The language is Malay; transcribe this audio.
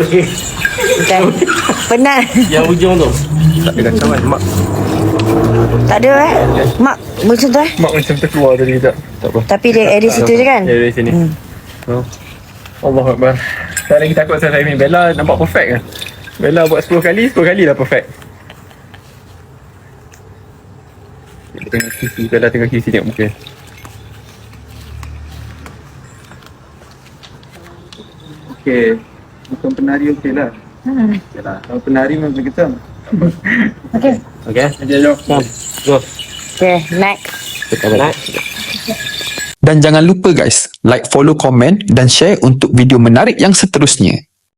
okey. Bukan. Penat. Yang ujung tu. Tak ada kacau kan mak. Tak ada Mak macam tu Mak macam terkeluar tadi sekejap. Tak apa. Tapi dia dari situ je kan. Ya dari sini. Allahu Akbar. Saya lagi takut saya ni. Bella nampak perfect kan. Bella buat 10 kali dah perfect. Kita tengok kisi. Bella tengok kisi tengok muka. Okey. Bukan penari okey lah. Okey lah. Kalau penari memang kita. Okey. Okey. Okey jom. Go. Okay, next. Dan jangan lupa guys, like, follow, komen dan share untuk video menarik yang seterusnya.